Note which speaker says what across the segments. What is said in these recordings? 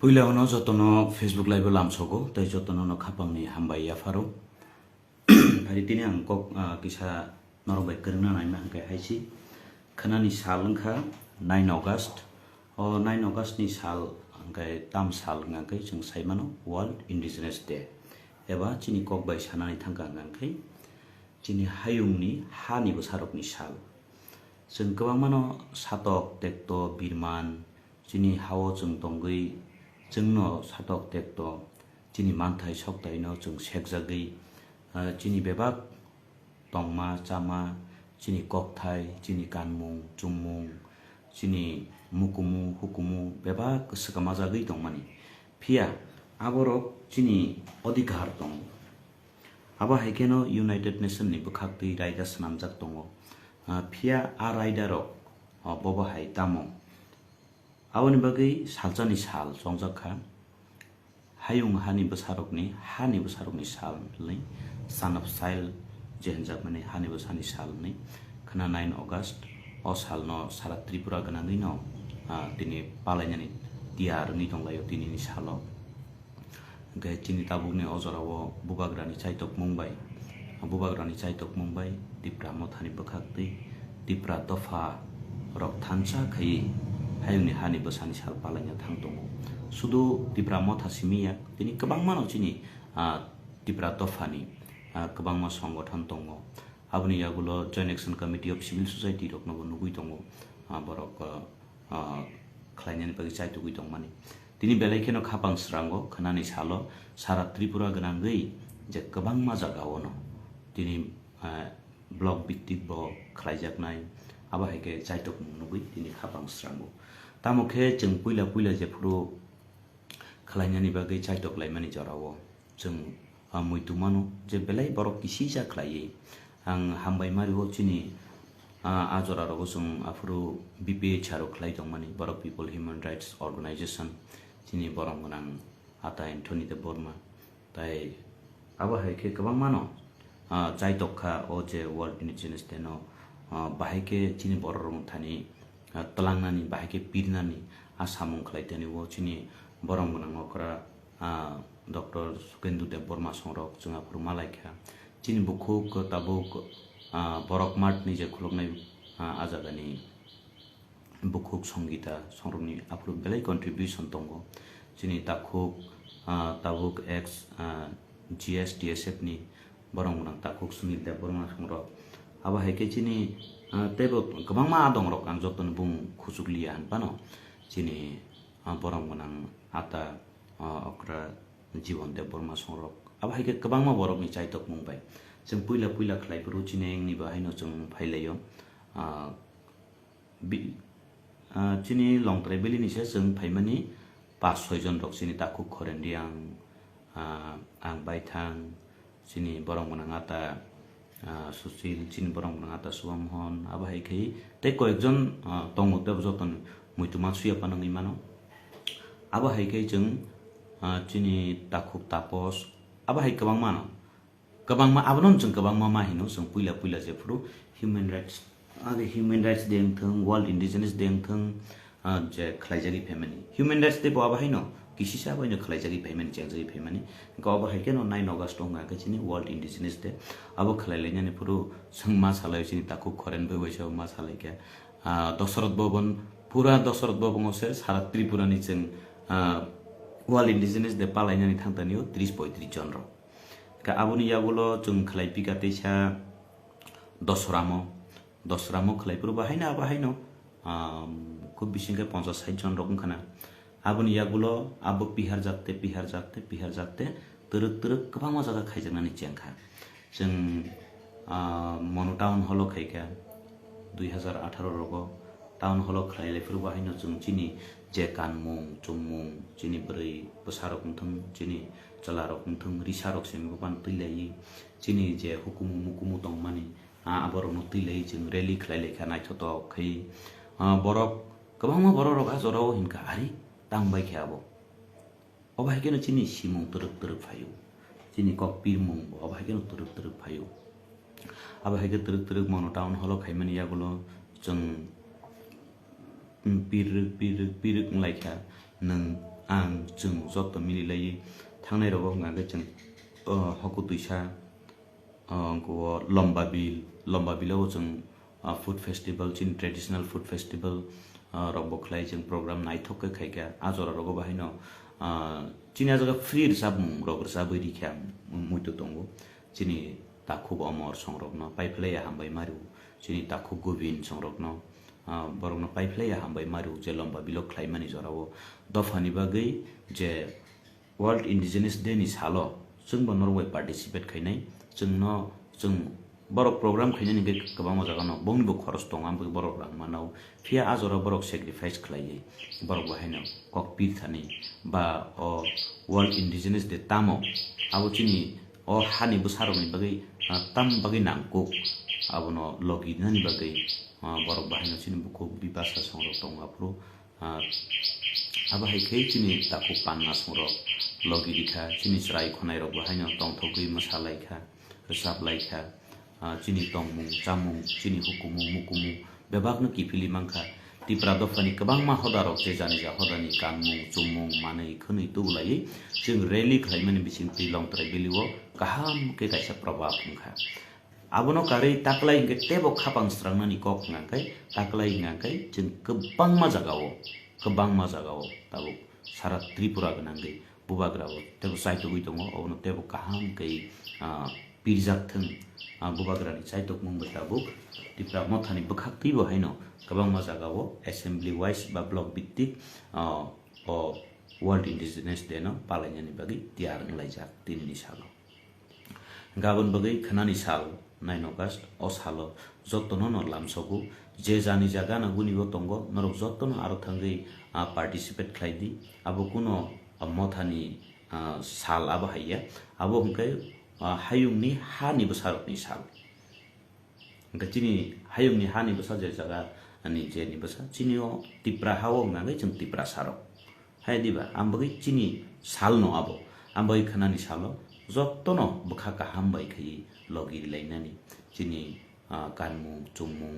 Speaker 1: Puilauno jotono Facebook live lamsogo tei jotono no khapangni hambai yafaro phari tini ang kok kisa norbai kerna naima hangkai haisi khanani sal wngkha 9 August o 9 August ni sal hangkai tam sal ngangkai jeng saimano World Indigenous Day eba chini kok bai sanani thangka ngangkai chini hayungni hani bosarokni sal jeng kwbangmano satok tekto birman chini hao jeng tonggai jengno satok tekto chini manthai soktai no jeng sekjagui chini bebak tongma chama chini kokthai chini kanmung chungmung chini mukumu hukumu bebak sekamajagui tongmani phia aborok chini odhikar tongo abo haikeno United Nations ni bwkhaktwi raida swnamjak tongo phia a raidarok bobo hai tamo aboni bagui salchani sal chongjakha hayung hani bwsarokni sal ni son of soil jehenjakmani hani bwsani sal ni khana 9 August o salno sara Tripura ganangui no tini palainani tiar ni tonglayo tini ni salo gai tini tabukni ojorao bubagrani chaitok mumbai Tripura mothani bwkhaktwi Tripura dofa rok thansa khai hayungni hani bwsani sal palaina thangtongo sudu Tripura motha simiya tini kwbangmano chini Tripura dofani kwbangma সংগঠন tongo aboni yagulo Joint Action Committee of Civil Society rok no nugui tongo borok khlainani bagi chaitugui tongmani tini belai kheno khapang srango khanani salo sara Tripura ganangui je kwbangma jagao no tini block biktik bo khlaijaknai abo haike chaitok nugui tini khapang srango tamokhe jeng puila je phuru khlainani bagui chaitok laimani jorao jeng muitumano je belai borok kisisa khlaiye ang hambai mario chini ajora rogo jeng afuru BPA charo khlai tongmani borok people human rights organization chini borong gonang ata Anthony de Burma tai abo haike kwbangmano chaitokha o je World Indigenous Day no bahaike chini borong thani talangnani bahaike pirnani asamung khlaitani wo chini borong gonang okra Dr. Sukhendu Dev Burma songrok junga phuru malaikha chini bukhuk tabuk borok mart ni je khuloknai ajagani bukhuk songita songrokni afuru belai contribution tongo chini takhuk tabuk ex GSDSF ni borong gonang takhuk Sunil Dev Burma songrok abo haike chini tebo kwbangma adongrok ang joton bung khusukliya hanpano chini borong gonang ata okra Jiwan Dev Burma songrok abo haike kwbangma borokni chaitok mungbai jeng puila khlaipuru chini engni bahaino jeng phailayo chini longtrai belini se jeng phaimani 5-6 jon rok chini takhuk khorendiang ang baithang chini borong gonang ata Susil chini borong gonang ata Suamhon abo haike tei koyekjon tongo tebo joton muituma suya panangi mano abo haike jeng chini takhuk tapos abo hai kwbangma abonon jeng kwbangma mahino jeng puila je phuru human rights day thang World Indigenous Day thang je khlaijagi family human rights day bo abo haino kisisa baino khlaijagi family jengjagi family ko abo hai keno 9 August onga ka chini World Indigenous Day abo khlailainani phuru jeng ma salai chini takhuk khoren bai waisa ma salai ka Dasarath Bhavan pura Dasarath Bhavan ose sara Tripura ni jeng World Indigenous Day palainani thangtani 30-35 jon rok ka aboni yagulo jeng khlaipika teisa Dosramo khlaipuru bahaina khub bisingke 50-60 jon rok khana aboni yagulo abo pihar jakte teruk kwbangma jaga khaijaknani chengkha jeng Mono Town Hall khaika 2018 rogo Town Hall khlailefuru bahaino jeng chini je kanmung chungmung chini brai bwsarok thang chini chalarok thang risarok sembo pan tuilai chini je hukumu mukumu tongmani aborok no tuilai jeng rally khlailai kha naithotok khai borok kwbangma borok ajorao hinka ari tangbai kha abo haikeno chini simung teruk phayo chini kok pirmung bo haikeno teruk phayo abo haike teruk Mono Town Hall khaimani yagulo jeng piruk nglaikha nang आं जों जत मिलिलायै थांनाय रगाव होंगाखै जों हकु तुइसा गो लम्बा बिलाव जों food festival चिन traditional food festival रग बखलाय जों programme नाइथक खायगा Ajara रग बाहायनो चिना जगह फ्री रिसाबमुं रग रिसाबै रिख्या मुइतो दंगो चिनि ताखु अमर संरगनो पाइपलाया हामबाय मारु चिनि ताखु गोविन संरगनो बरगनो पाइपलाया हामबाय मारु जे लम्बा बिलो ख्लाइमानि जराव दफानि बागै जे वर्ल्ड इंडिजिनस डे नि सालो जों बनरवे पार्टिसिपेट खायनाय जों बरक प्रोग्राम खायनाय निगे गोबां मजागानो बंनिबो खरस दं आंबो बरक मानाव फिया आजरा बरक सेक्रिफाइस खालायै बरक बाहायनो ककपिट थानि बा वर्ल्ड इंडिजिनस डे तामो आबो चिनि हानिबो सारनि बागै ताम बागै नांगौ आबनो लगिनानि बागै बरक बाहायनो चिनि बुको बिबासा संरक दं आप्रो आबो हायखै चिनि ताखु पान्ना संरक लगिरिखा चिनि स्राय खनाय रक बाहायनो तंथगै मोसालायखा रोजाबलायखा चिनि तंमुं जामुं चिनि हुकुमु मुकुमु बेबागनो किफिलि मांखा तिप्रा दफानि गोबां मा हदारक जे जानि जा हदानि गानमुं जुमुं मानै खनै दौलायै जों रेलि खालामनानै बिसिं लं ट्राइबेलिव गाहाम के कायसा प्रभाब हुंखा आबनो कारै ताकलाय इंगे तेबो खापां स्रांनानि कक ngakai ताकलाय ngakai जों गोबां मा जागाव ताबो सारा त्रिपुरा गनांगै बुबाग्राव तेबो साइतगै दङ अनो तेबो गाहाम कै पिरजाथों बुबाग्रानि साइतक मुंबो ताबो तिप्रा मथानि बखाक्ति बहायनो गोबां मा जागाव एसेम्बली वाइज बा ब्लक भित्तिक वर्ल्ड इंडिजिनस डे न पालायनानि बागै तियार लायजाक दिननि सालो गाबोन बागै खनानि साल 9 अगस्त अ सालो जतनो न लामसगु जे जानि जागा नागुनिबो तंगो नरक जतनो आरो थांगै पार्टिसिपेट खायदि आबो कुनो मथानि साल आबो हायया आबो हमकै हायुंनि हानि बसारकनि साल गचिनि हायुंनि हानि बसा जे जागा अनि जेनि बसा चिनिओ तिप्रा हाव नागै जों तिप्रा सारक हायदिबा आमबगै चिनि साल न आबो आमबै खनानि सालो जतनो बखा गाहाम बायखै लगिरि लायनानि चिनि कानमु चुमु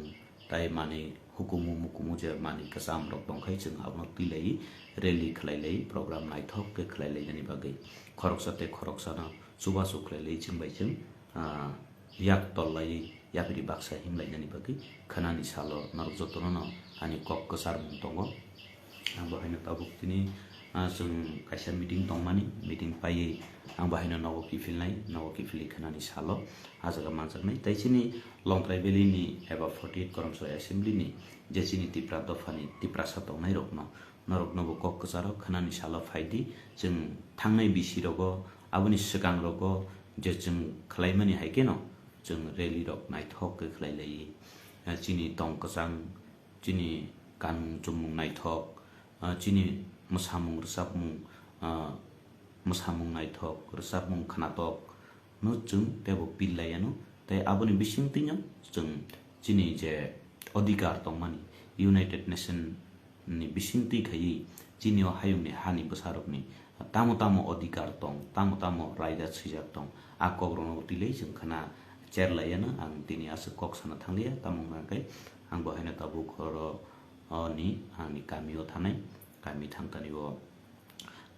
Speaker 1: ताइ माने हुकुमु मुकुमु जे माने कसाम रक दंखाय जों आबनो तिलै रेली खलायलै प्रोग्राम नाइथक के खलायलायनानि बागै खरकसाते खरकसाना सुबा सुखलायलै जों बायजों याक तल्लाय याबिरि बाक्सा हिमलायनानि बागै खनानि सालो नरक जतनो न आनि कक कसार मुं दङ आं बाहायनो ताबुकतिनि जों कायसा मिटिं दंमानि मिटिं पायै आं बाहायनो नव किफिलि खनानि सालो आजागा मानजानाय ताइसिनि लं ट्राइबेलिनि एबा 48 करमसर एसेम्बलिनि जेसिनि तिप्रा दफानि तिप्रा सातौनाय रकनो नरक नबो कक कसारो खनानि सालो फायदि जों थांनाय बिसि रगो आबुनि सिगां रगो जे जों खलायमानि हायकेनो जों रेली रक नाइथक के खलायलायै चिनि तंकसां चिनि कानमुं जुमुं नाइथक चिनि मोसामुं रोजाबमुं नाइथक रोजाबमुं खानातक न जों तेबो पिल्लायानो ताइ आबोनि बिसिंतिनो जों चिनि जे अधिकार दंमानि यूनाइटेड नेशन नि बिसिंति खयै चिनिओ हायुंनि हानि बसारकनि तामो अधिकार दं तामो रायदा सैजाक दं आ कग्रनो तिलै जों खाना चेरलायानो आं दिनै आसो कक साना थांलिया तामुंगाकै आं बहायनो ताबु खरो नि आंनि गामियाव थानाय गामि थांतानिव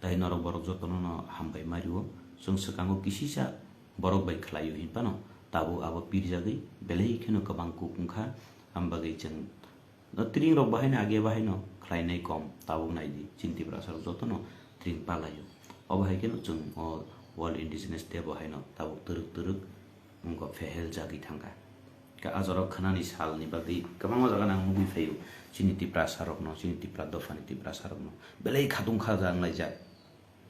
Speaker 1: ताइ नरक बरक जतनो न हामबाय मारियो जों सकांगो किसिसा बरक बाय खलायो हिपानो ताबु आबो पिरजागै बेलैखेनो गोबां कुकुंखा आमबागै जों त्रिं रक बाहायनो आगे बाहायनो खलायनाय कम ताबु नायदि चिन्तिप्रा सार जतनो त्रिं पालायो अबाहायखेनो जों वर्ल्ड इंडिजिनस डे बाहायनो ताबु तुरुक मुंगो फेहेल जागि थांगा का आजरा खनानि सालनि बागै गोबां जागा नां मुगि फायो चिनि तिप्रा सारक न चिनि तिप्रा दफानि तिप्रा सारक न बेलै खादुं खाजांलायजा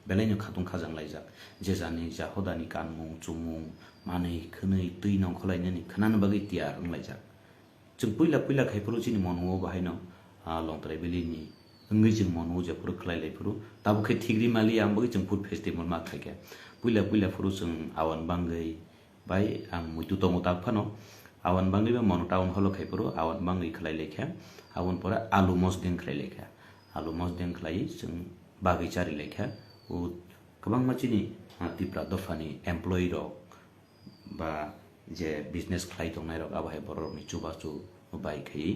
Speaker 1: बेलायनो खादुं खाजांलायजा जे जानि जा हदानि कानमुं चुमुं मानै खनै दै नाव खलायनानि खनानि बागै तियार लायजा जों पुइला खायफोरो चिनि मन'आव बाहायनो लं ट्राइबेलिनि ओंगै जों मन'आव जेफोर खलायलायफोरो ताबो खे थिग्रि मालि आंबो जों फुड फेस्टिवल मा खायखे पुइला फोरो जों आवान बांगै बाय आं मुइतु तमो ताकफानो आवान बांगै बा मन टाउन हल खायफोरो आवान बांगै खलायलायखा आवन परा आलु मसदें खलायलायखा आलु मसदें खलाय जों बागै चारि लायखा उ गोबां मानसिनि तिप्रा दफानि एमप्लयि रक बा जे बिजनेस खलाय दंनाय रक आबाहाय बररनि चुबाचु बायखै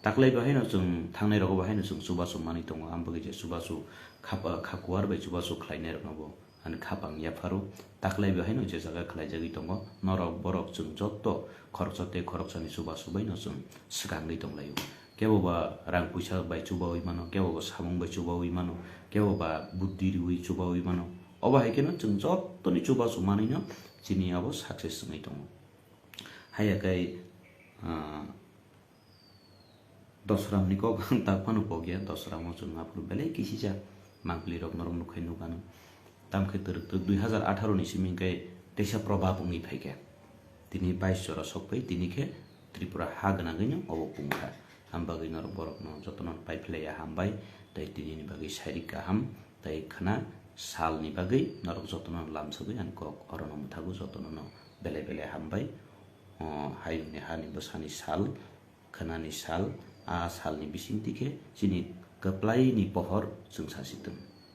Speaker 1: Taklai bahai no jeng tangnai rogo bahai no jeng subasu mani tongo ambagi je subasu khakuar bai subasu khlainai rok no bo ani khapang yafaru taklai bahai no je jaga khlaijagui tongo norok borok jeng jotto khoroksa tei khoroksani subasu bai no jeng swkangui tonglaio kebo ba rang puisa bai chubawi mano kebo ba samung bai chubawi mano kebo ba buddhi riwi chubawi mano obo hai keno jeng jottoni chubasu manui no chini abo success wngui tongo haiyakai dosram ni kok takpano pogya dosram o jeng apru belai kisija mangpili rok norok nukhai nukano tamkhai török 2018 ni simingkai teisa probab wngui phaikha tini 22 jora sokpai tini khe Tripura ha gwnangui no obo pungkha hambagui norok borok no jotono paiphlaiya hambai tei tini ni bagui sairik kaham tei khana sal ni bagui norok jotono lamsagui ani kok orono muthago jotono no belai belai hambai hayung ni hani bwsani sal khana ni sal a sal ni bisingti khe chini kwplai ni pohor jeng sasitung.